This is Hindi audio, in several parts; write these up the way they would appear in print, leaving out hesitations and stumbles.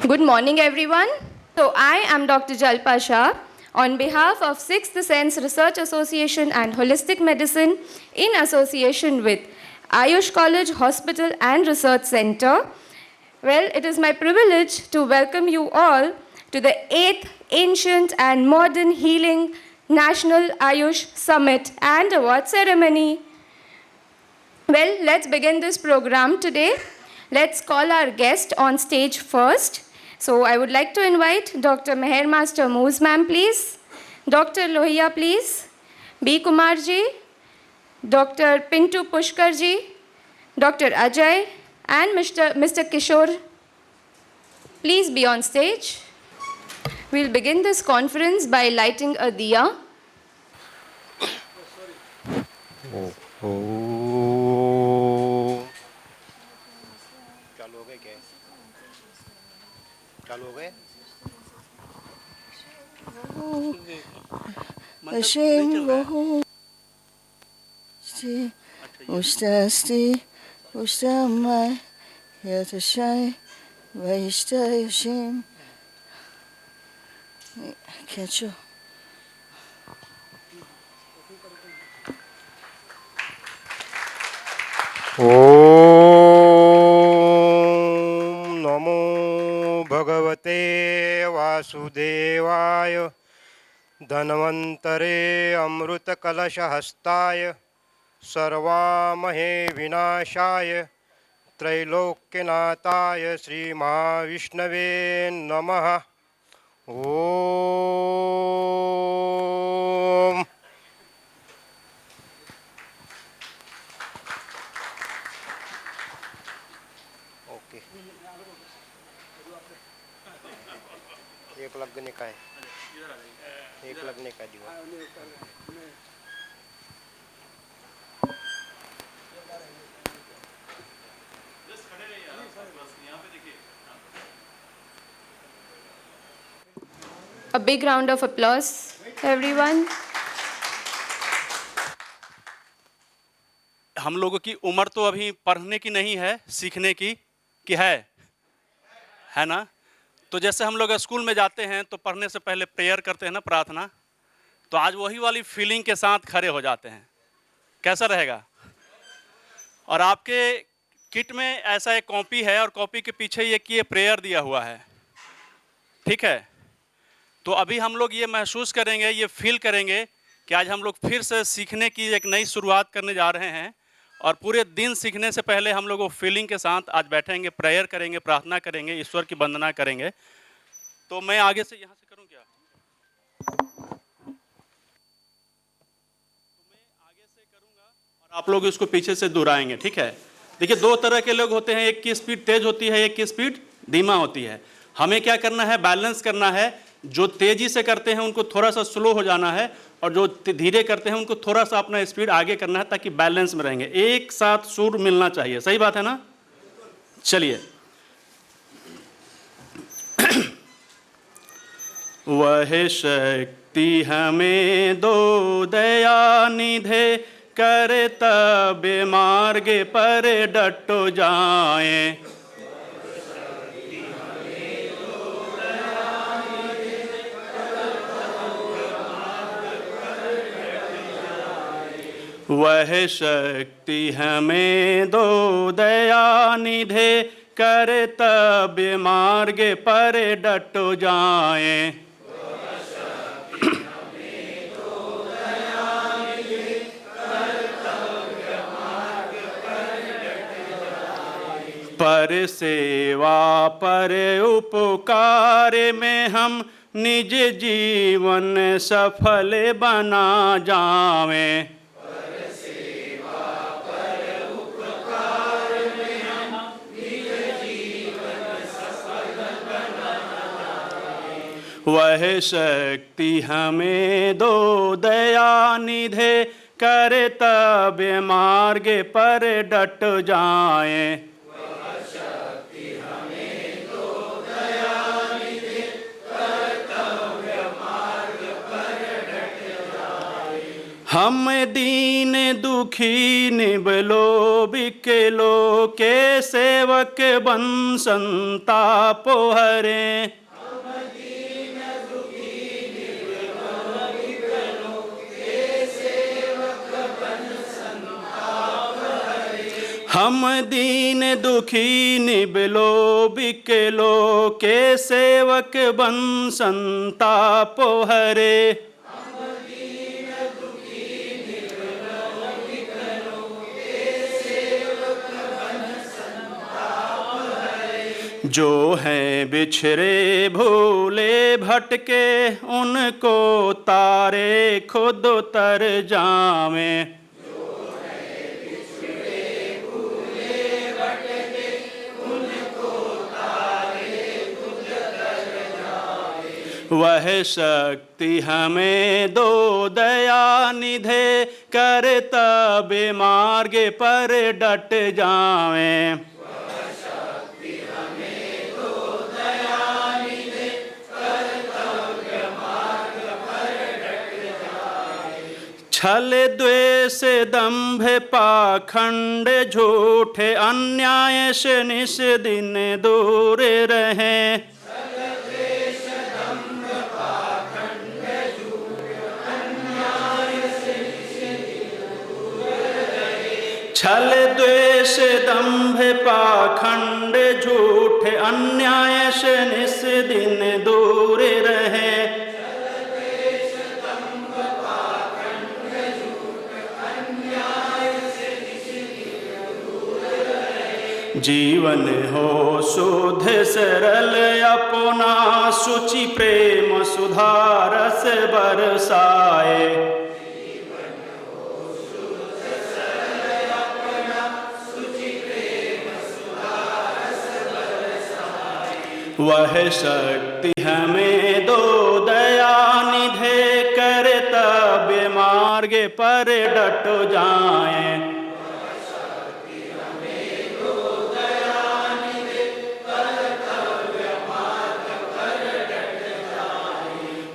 Good morning, everyone. So, I am Dr. Jalpa Shah. On behalf of Sixth Sense Research Association and Holistic Medicine, in association with Ayush College Hospital and Research Center, well, it is my privilege to welcome you all to the 8th Ancient and Modern Healing National Ayush Summit and Award Ceremony. Well, let's begin this program today. Let's call our guest on stage first. So I would like to invite Dr. Meher Master Moose ma'am, please. Dr. Lohia, please. B. Kumar ji, Dr. Pintu Pushkar ji, Dr. Ajay, and Mr. Kishore. Please be on stage. We'll begin this conference by lighting a diya. Hashem Gohu Ustasti Ustamai Yatashai Vaishta Hashem Catch you. Om Namo Bhagavate Vasudevaya Dhanvantare Amruta Kalasha Hastaya Sarvamahe Vinashaya Trailokyanataya Sri Mahavishnave Namaha. Om. Okay. एक लगने का है, एक लगने का दिया. A big round of applause, everyone. हम लोगों की उम्र तो अभी पढ़ने की नहीं है, सीखने की है ना। तो जैसे हम लोग स्कूल में जाते हैं तो पढ़ने से पहले प्रेयर करते हैं ना, प्रार्थना, तो आज वही वाली फीलिंग के साथ खड़े हो जाते हैं। कैसा रहेगा? और आपके किट में ऐसा एक कॉपी है और कॉपी के पीछे ये प्रेयर दिया हुआ है, ठीक है। तो अभी हम लोग ये महसूस करेंगे, ये फील करेंगे कि आज हम लोग फिर से सीखने की एक नई शुरुआत करने जा रहे हैं। और पूरे दिन सीखने से पहले हम लोग वो फीलिंग के साथ आज बैठेंगे, प्रेयर करेंगे, प्रार्थना करेंगे, ईश्वर की वंदना करेंगे। तो मैं आगे से यहाँ से करूँ क्या? तो मैं आगे से करूँगा और आप लोग इसको पीछे से दोहराएंगे, ठीक है। देखिए, दो तरह के लोग होते हैं, एक की स्पीड तेज होती है, एक की स्पीड धीमा होती है। हमें क्या करना है? बैलेंस करना है। जो तेजी से करते हैं उनको थोड़ा सा स्लो हो जाना है और जो धीरे करते हैं उनको थोड़ा सा अपना स्पीड आगे करना है, ताकि बैलेंस में रहेंगे। एक साथ सुर मिलना चाहिए, सही बात है ना? चलिए। वह शक्ति हमें दो दया निधे, करे तब मार्ग पर डटो जाएं। वह शक्ति हमें दो दया निधे, कर तब मार्ग पर डटो जाएं। पर सेवा पर उपकार में हम निज जीवन सफल बना जावें। वह शक्ति हमें दो दया निधे, कर तब मार्ग पर डट जाएं। वह शक्ति हमें दो दया निधे, कर तब मार्ग पर डट जाएं। हम दीन दुखी निबलो बिकलो के सेवक बन संतापो हरे। हम दीन दुखी निबलो बिकलो के सेवक बन संतापो हरे। जो हैं बिछड़े भूले भटके उनको तारे खुद उतर जावें। वह शक्ति हमें दो दया निधे कर्तव्य मार्ग पर डट जावें। छल द्वेष दंभ पाखंड झूठे अन्याय से निस दिन दूर रहें। छल द्वेष दंभ पाखंड झूठे अन्याय से निस दिन दूर रहे। जीवन हो शुद्ध सरल अपना सुचि प्रेम सुधारस बरसाए। वह शक्ति हमें दो दया निधे कर्तव्य मार्ग पर डट जाएं।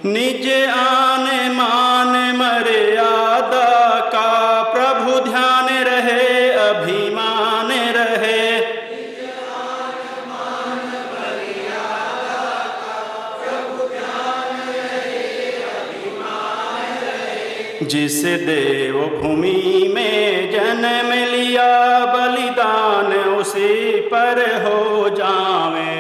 निज आन मान मर्यादा का प्रभु ध्यान रहे अभिमान रहे। जिस देव भूमि में जन्म लिया बलिदान उसी पर हो जावें।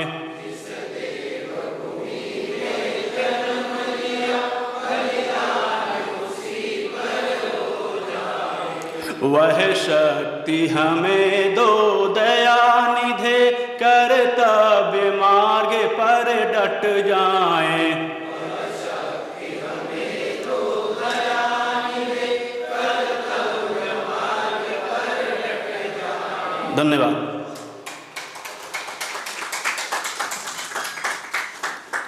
वह शक्ति हमें दो दया निधे कर्तव्य मार्ग पर डट जाएं। धन्यवाद।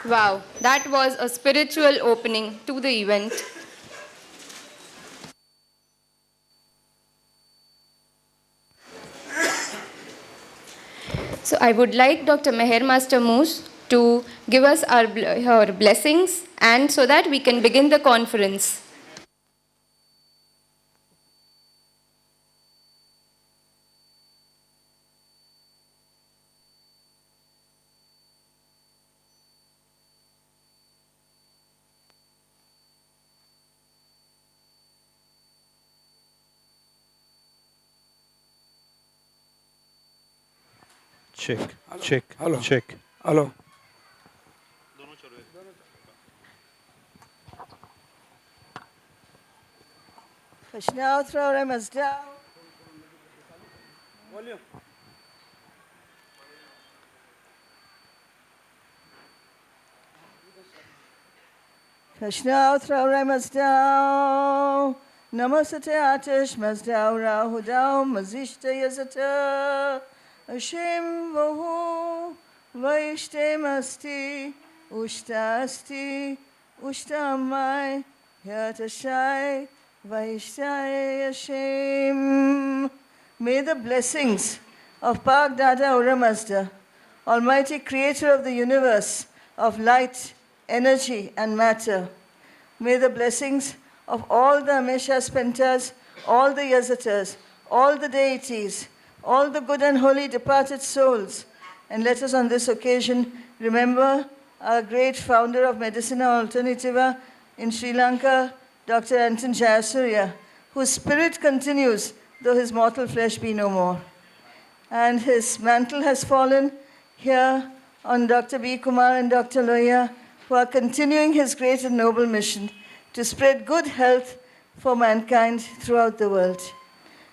Wow, that was a spiritual opening to the event. So I would like Dr. Meher Master Moose to give us her blessings, and so that we can begin the conference. Check, check, Hello. check. Hello. Krishna throw him as down. Krishna throw him as down. Namasate atish mazdao rahudao mazishta yazata. Ashim vahu vaishte masti ushtasti ushtamai yatashai vaishtai ashim. May the blessings of Park Dada Uramazda, Almighty Creator of the universe of light, energy and matter, may the blessings of all the Amesha Spentas, all the Yazatars, all the deities, all the good and holy departed souls. And let us on this occasion remember our great founder of Medicina Alternativa in Sri Lanka, Dr. Anton Jayasuriya, whose spirit continues though his mortal flesh be no more. And his mantle has fallen here on Dr. B. Kumar and Dr. Lohia, who are continuing his great and noble mission to spread good health for mankind throughout the world.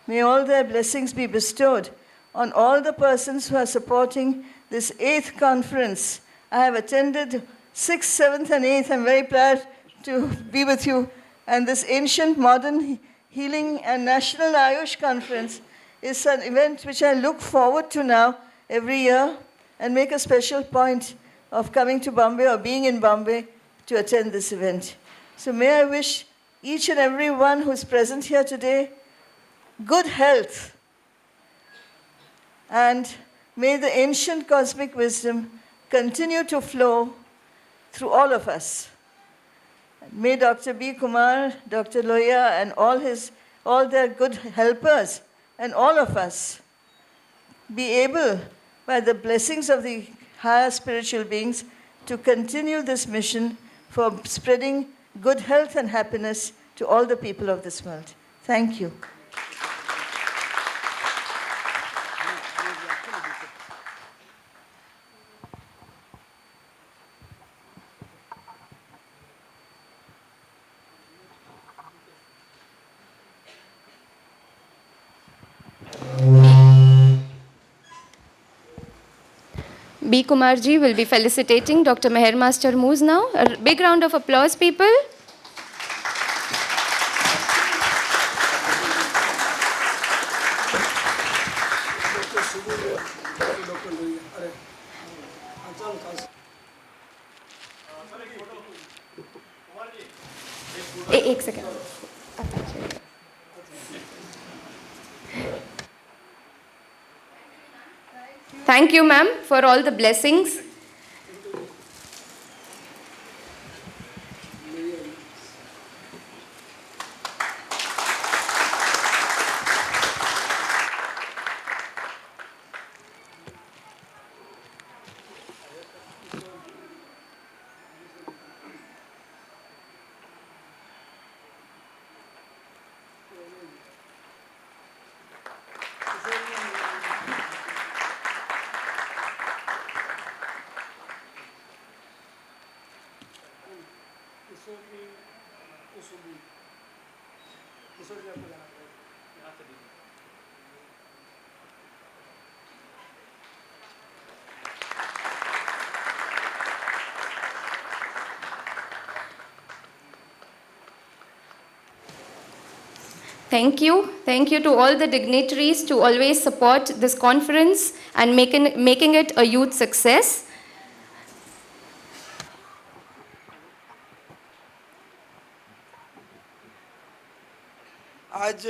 May all their blessings be bestowed on all the persons who are supporting this 8th conference. I have attended 6th, 7th, and 8th. I'm very proud to be with you. And this ancient, modern, healing and national Ayush conference is an event which I look forward to now every year and make a special point of coming to Bombay or being in Bombay to attend this event. So may I wish each and every one who's present here today good health, and may the ancient cosmic wisdom continue to flow through all of us. May Dr. B. Kumar, Dr. Lohia, and all their good helpers, and all of us be able, by the blessings of the higher spiritual beings, to continue this mission for spreading good health and happiness to all the people of this world. Thank you. B. Kumarji will be felicitating Dr. Meher Master Moose now. A big round of applause, people. एक second. Thank you, ma'am, for all the blessings. Thank you. Thank you to all the dignitaries to always support this conference and making it a youth success. आज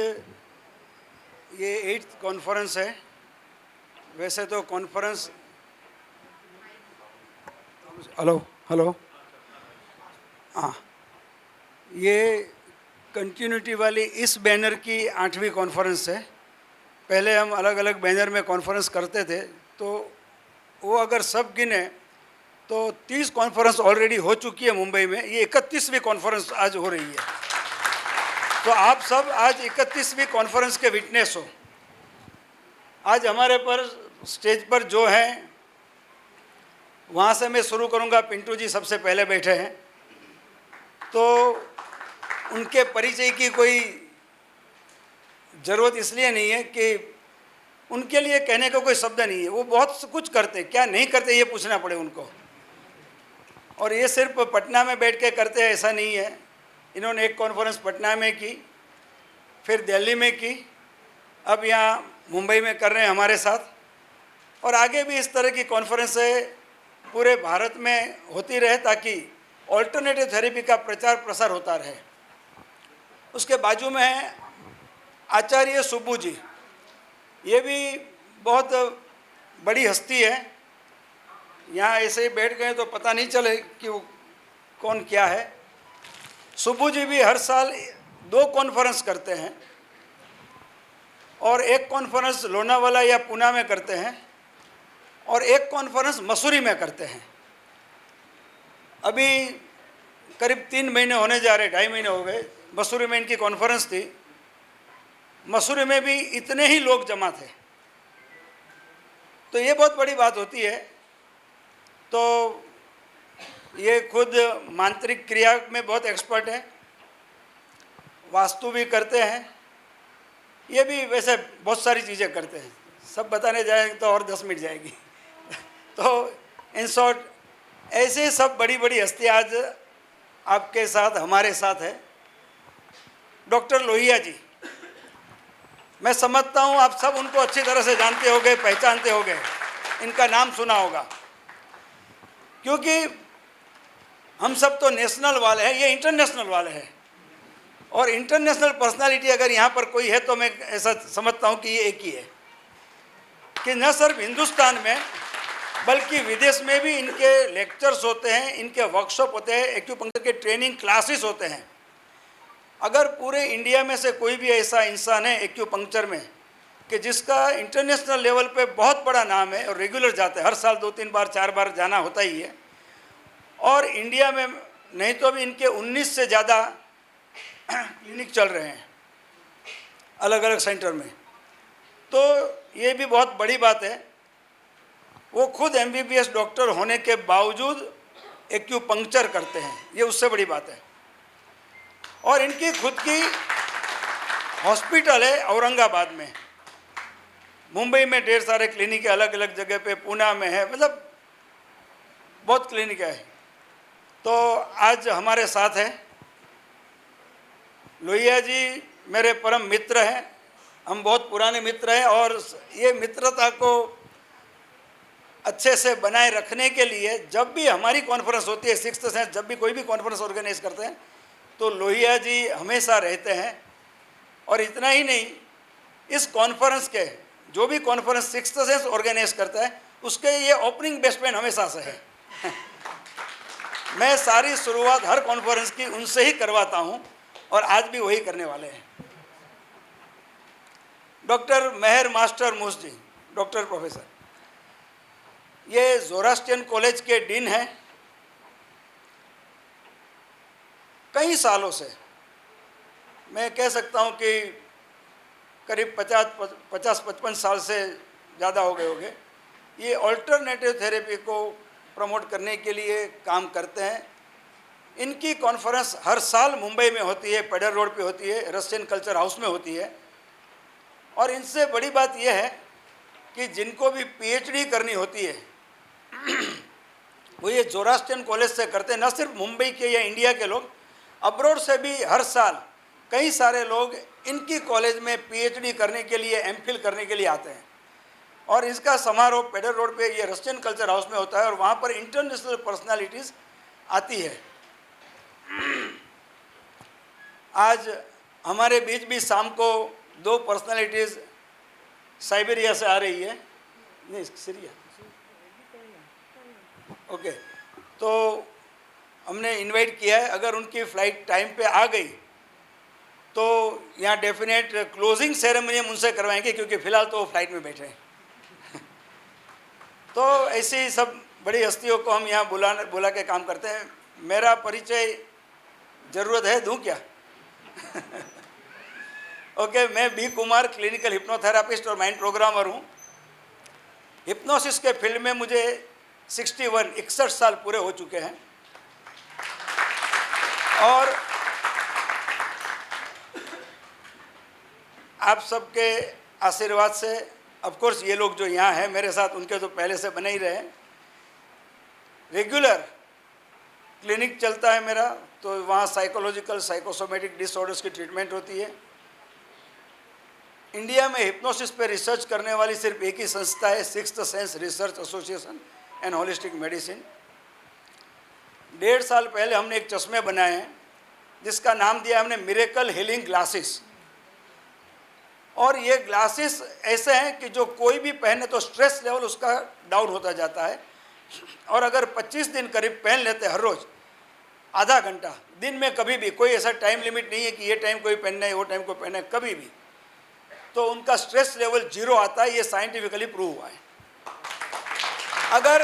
ये 8th कॉन्फ्रेंस है. वैसे तो कॉन्फ्रेंस हेलो हाँ, ये कंटिन्यूटी वाली इस बैनर की 8वीं कॉन्फ्रेंस है. पहले हम अलग अलग बैनर में कॉन्फ्रेंस करते थे, तो वो अगर सब गिने तो 30 कॉन्फ्रेंस ऑलरेडी हो चुकी है मुंबई में. ये 31वीं कॉन्फ्रेंस आज हो रही है. तो आप सब आज 31वीं कॉन्फ्रेंस के विटनेस हो. आज हमारे पर स्टेज पर जो हैं, वहाँ से मैं शुरू करूँगा. पिंटू जी सबसे पहले बैठे हैं, तो उनके परिचय की कोई ज़रूरत इसलिए नहीं है कि उनके लिए कहने का कोई शब्द नहीं है. वो बहुत कुछ करते, क्या नहीं करते ये पूछना पड़े उनको. और ये सिर्फ पटना में बैठ के करते हैं ऐसा नहीं है. इन्होंने एक कॉन्फ्रेंस पटना में की, फिर दिल्ली में की, अब यहाँ मुंबई में कर रहे हैं हमारे साथ. और आगे भी इस तरह की कॉन्फ्रेंसें पूरे भारत में होती रहे, ताकि ऑल्टरनेटिव थेरेपी का प्रचार प्रसार होता रहे. उसके बाजू में है आचार्य सुब्बू जी. ये भी बहुत बड़ी हस्ती है. यहाँ ऐसे ही बैठ गए तो पता नहीं चले कि वो कौन क्या है. सुब्बू जी भी हर साल 2 कॉन्फ्रेंस करते हैं और एक कॉन्फ्रेंस लोनावाला या पूना में करते हैं और एक कॉन्फ्रेंस मसूरी में करते हैं। अभी करीब 3 महीने होने जा रहे, 2.5 महीने हो गए, मसूरी में इनकी कॉन्फ्रेंस थी। मसूरी में भी इतने ही लोग जमा थे, तो ये बहुत बड़ी बात होती है। तो ये खुद मांत्रिक क्रिया में बहुत एक्सपर्ट है, वास्तु भी करते हैं, ये भी वैसे बहुत सारी चीज़ें करते हैं, सब बताने जाएंगे तो और 10 मिनट जाएगी। तो इन शॉर्ट ऐसे सब बड़ी बड़ी हस्तियाँ आज आपके साथ, हमारे साथ है। डॉक्टर लोहिया जी, मैं समझता हूँ आप सब उनको अच्छी तरह से जानते होंगे, पहचानते होंगे, इनका नाम सुना होगा, क्योंकि हम सब तो नेशनल वाले हैं, ये इंटरनेशनल वाले हैं। और इंटरनेशनल पर्सनालिटी अगर यहाँ पर कोई है तो मैं ऐसा समझता हूँ कि ये एक ही है, कि न सिर्फ हिंदुस्तान में बल्कि विदेश में भी इनके लेक्चर्स होते हैं, इनके वर्कशॉप होते हैं, एक्यूपंक्चर के ट्रेनिंग क्लासेस होते हैं। अगर पूरे इंडिया में से कोई भी ऐसा इंसान है एक्यूपंक्चर में कि जिसका इंटरनेशनल लेवल पे बहुत बड़ा नाम है और रेगुलर जाता है, हर साल 2-3 बार 4 बार जाना होता ही है, और इंडिया में नहीं तो भी इनके 19 से ज़्यादा क्लिनिक चल रहे हैं अलग अलग सेंटर में, तो ये भी बहुत बड़ी बात है। वो खुद MBBS डॉक्टर होने के बावजूद एक्यूपंक्चर करते हैं, ये उससे बड़ी बात है। और इनकी खुद की हॉस्पिटल है औरंगाबाद में, मुंबई में ढेर सारे क्लिनिक है अलग अलग जगह पे, पूना में है, मतलब बहुत क्लिनिक है। तो आज हमारे साथ है लोहिया जी, मेरे परम मित्र हैं, हम बहुत पुराने मित्र हैं, और ये मित्रता को अच्छे से बनाए रखने के लिए जब भी हमारी कॉन्फ्रेंस होती है, 6th सेंस, जब भी कोई भी कॉन्फ्रेंस ऑर्गेनाइज करते हैं तो लोहिया जी हमेशा रहते हैं। और इतना ही नहीं, इस कॉन्फ्रेंस के जो भी कॉन्फ्रेंस 6th सेंस ऑर्गेनाइज करता है उसके ये ओपनिंग बेस्टमैन हमेशा से है। मैं सारी शुरुआत हर कॉन्फ्रेंस की उनसे ही करवाता हूँ और आज भी वही करने वाले हैं। डॉक्टर मेहर मास्टर मूस जी, डॉक्टर प्रोफेसर, ये ज़ोरास्ट्रियन कॉलेज के डीन हैं। कई सालों से, मैं कह सकता हूँ कि करीब 50-55 साल से ज़्यादा हो गए होंगे, ये ऑल्टरनेटिव थेरेपी को प्रमोट करने के लिए काम करते हैं। इनकी कॉन्फ्रेंस हर साल मुंबई में होती है, पेडर रोड पे होती है, रशियन कल्चर हाउस में होती है। और इनसे बड़ी बात यह है कि जिनको भी PhD करनी होती है वो ये ज़ोरास्ट्रियन कॉलेज से करते हैं। न सिर्फ मुंबई के या इंडिया के लोग, अब्रॉड से भी हर साल कई सारे लोग इनकी कॉलेज में PhD करने के लिए, MPhil करने के लिए आते हैं। और इसका समारोह पेडर रोड पे ये रशियन कल्चर हाउस में होता है और वहाँ पर इंटरनेशनल पर्सनालिटीज़ आती है। आज हमारे बीच भी शाम को 2 पर्सनालिटीज़ साइबेरिया से आ रही है, नहीं सीरिया, ओके, तो हमने इनवाइट किया है। अगर उनकी फ़्लाइट टाइम पे आ गई तो यहाँ डेफिनेट क्लोजिंग सेरेमनी हम उनसे करवाएंगे, क्योंकि फ़िलहाल तो वो फ्लाइट में बैठे हैं। तो ऐसी सब बड़ी हस्तियों को हम यहाँ बुला के काम करते हैं। मेरा परिचय ज़रूरत है, दूँ क्या? ओके, मैं बी कुमार, क्लिनिकल हिप्नोथेरापिस्ट और माइंड प्रोग्रामर हूँ। हिप्नोसिस के फील्ड में मुझे 61 साल पूरे हो चुके हैं। और आप सबके आशीर्वाद से, ऑफ कोर्स ये लोग जो यहाँ हैं मेरे साथ, उनके तो पहले से बने ही रहे। रेगुलर क्लिनिक चलता है मेरा, तो वहाँ साइकोलॉजिकल, साइकोसोमेटिक डिसऑर्डर्स की ट्रीटमेंट होती है। इंडिया में हिप्नोसिस पे रिसर्च करने वाली सिर्फ एक ही संस्था है, 6th sense research association and holistic medicine. 1.5 साल पहले हमने एक चश्मे बनाए हैं जिसका नाम दिया हमने मिरेकल हीलिंग ग्लासेस। और ये ग्लासेस ऐसे हैं कि जो कोई भी पहने तो स्ट्रेस लेवल उसका डाउन होता जाता है। और अगर 25 दिन करीब पहन लेते हर रोज़, आधा घंटा दिन में कभी भी, कोई ऐसा टाइम लिमिट नहीं है कि ये टाइम कोई पहनना है वो टाइम कोई पहनना है, कभी भी, तो उनका स्ट्रेस लेवल 0 आता है। ये साइंटिफिकली प्रूव हुआ है। अगर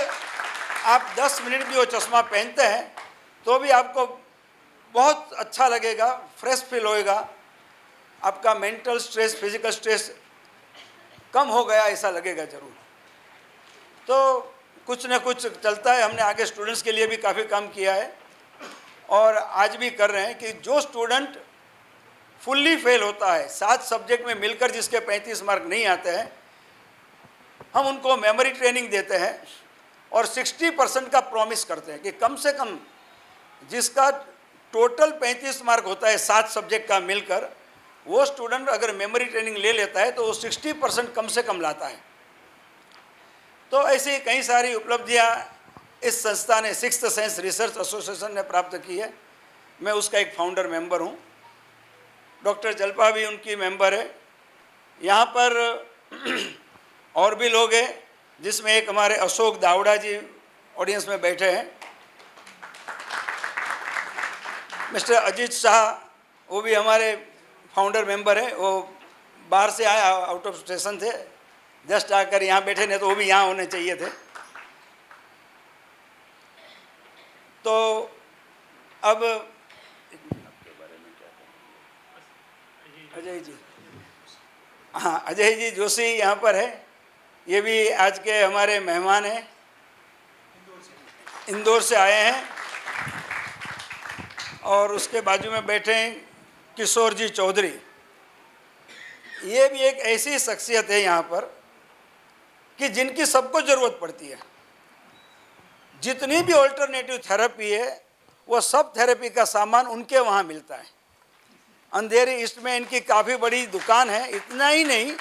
आप 10 मिनट भी वो चश्मा पहनते हैं तो भी आपको बहुत अच्छा लगेगा, फ्रेश फील होएगा, आपका मेंटल स्ट्रेस, फिजिकल स्ट्रेस कम हो गया ऐसा लगेगा ज़रूर। तो कुछ ना कुछ चलता है। हमने आगे स्टूडेंट्स के लिए भी काफ़ी काम किया है और आज भी कर रहे हैं कि जो स्टूडेंट फुल्ली फेल होता है, 7 सब्जेक्ट में मिलकर जिसके 35 मार्क नहीं आते हैं, हम उनको मेमोरी ट्रेनिंग देते हैं और 60% का प्रॉमिस करते हैं कि कम से कम जिसका टोटल 35 मार्क होता है 7 सब्जेक्ट का मिलकर, वो स्टूडेंट अगर मेमोरी ट्रेनिंग ले लेता है तो वो 60% कम से कम लाता है। तो ऐसी कई सारी उपलब्धियां इस संस्था ने, सिक्स्थ सेंस रिसर्च एसोसिएशन ने प्राप्त की है। मैं उसका एक फाउंडर मेंबर हूं। डॉक्टर जल्पा भी उनकी मेंबर है। यहाँ पर और भी लोग हैं, जिसमें एक हमारे अशोक दावड़ा जी ऑडियंस में बैठे हैं। मिस्टर अजीत शाह, वो भी हमारे फाउंडर मेंबर है। वो बाहर से आए, आउट ऑफ स्टेशन थे, जस्ट आकर यहाँ बैठे, नहीं तो वो भी यहाँ होने चाहिए थे। तो अब अजय जी, हाँ, अजय जी जोशी यहाँ पर है। ये भी आज के हमारे मेहमान हैं, इंदौर से आए हैं। और उसके बाजू में बैठे हैं किशोर जी चौधरी। ये भी एक ऐसी शख्सियत है यहाँ पर कि जिनकी सबको ज़रूरत पड़ती है। जितनी भी ऑल्टरनेटिव थेरेपी है वो सब थेरेपी का सामान उनके वहाँ मिलता है। अंधेरी ईस्ट में इनकी काफ़ी बड़ी दुकान है। इतना ही नहीं,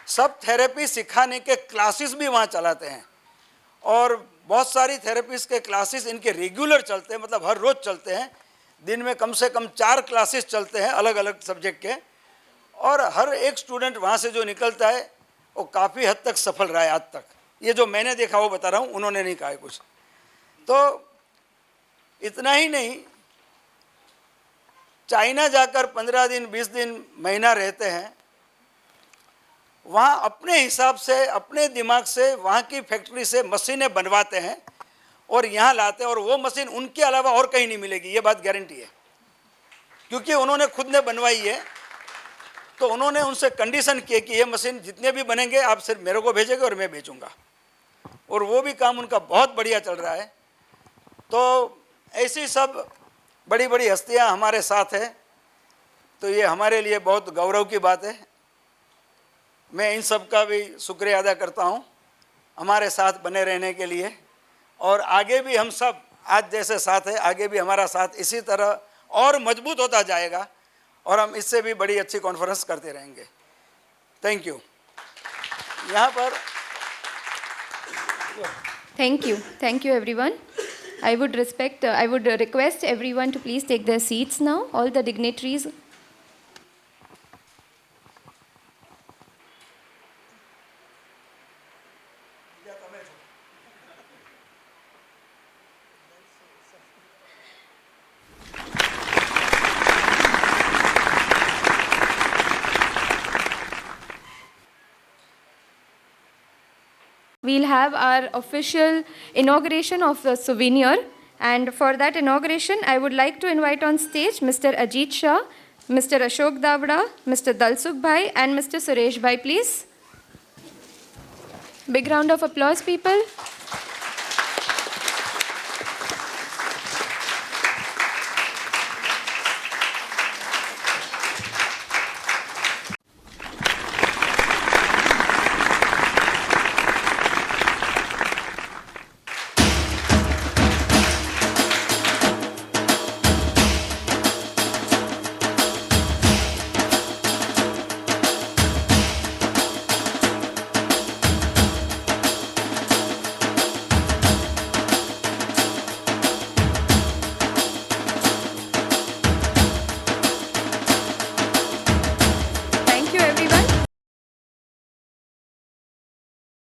सब थेरेपी सिखाने के क्लासेस भी वहाँ चलाते हैं और बहुत सारी थेरेपीज़ के क्लासेस इनके रेगुलर चलते हैं, मतलब हर रोज़ चलते हैं। दिन में कम से कम 4 क्लासेस चलते हैं अलग अलग सब्जेक्ट के, और हर एक स्टूडेंट वहाँ से जो निकलता है वो काफ़ी हद तक सफल रहा है आज तक। ये जो मैंने देखा वो बता रहा हूँ, उन्होंने नहीं कहा है कुछ। तो इतना ही नहीं, चाइना जाकर 15 दिन, 20 दिन, महीना रहते हैं। वहाँ अपने हिसाब से, अपने दिमाग से, वहाँ की फैक्ट्री से मशीनें बनवाते हैं और यहाँ लाते हैं, और वो मशीन उनके अलावा और कहीं नहीं मिलेगी, ये बात गारंटी है। क्योंकि उन्होंने खुद ने बनवाई है। तो उन्होंने उनसे कंडीशन किए कि ये मशीन जितने भी बनेंगे आप सिर्फ मेरे को भेजेंगे और मैं बेचूंगा, और वो भी काम उनका बहुत बढ़िया चल रहा है। तो ऐसी सब बड़ी बड़ी हस्तियां हमारे साथ हैं। तो ये हमारे लिए बहुत गौरव की बात है। मैं इन सब का भी शुक्रिया अदा करता हूँ हमारे साथ बने रहने के लिए, और आगे भी हम सब आज जैसे साथ है, आगे भी हमारा साथ इसी तरह और मजबूत होता जाएगा और हम इससे भी बड़ी अच्छी कॉन्फ्रेंस करते रहेंगे। Thank you. यहाँ पर Thank you everyone. I would request everyone to please take their seats now, all the dignitaries. We'll have our official inauguration of the souvenir, and for that inauguration, I would like to invite on stage Mr. Ajit Shah, Mr. Ashok Davda, Mr. Dalsukh Bhai, and Mr. Suresh Bhai, please. Big round of applause, people.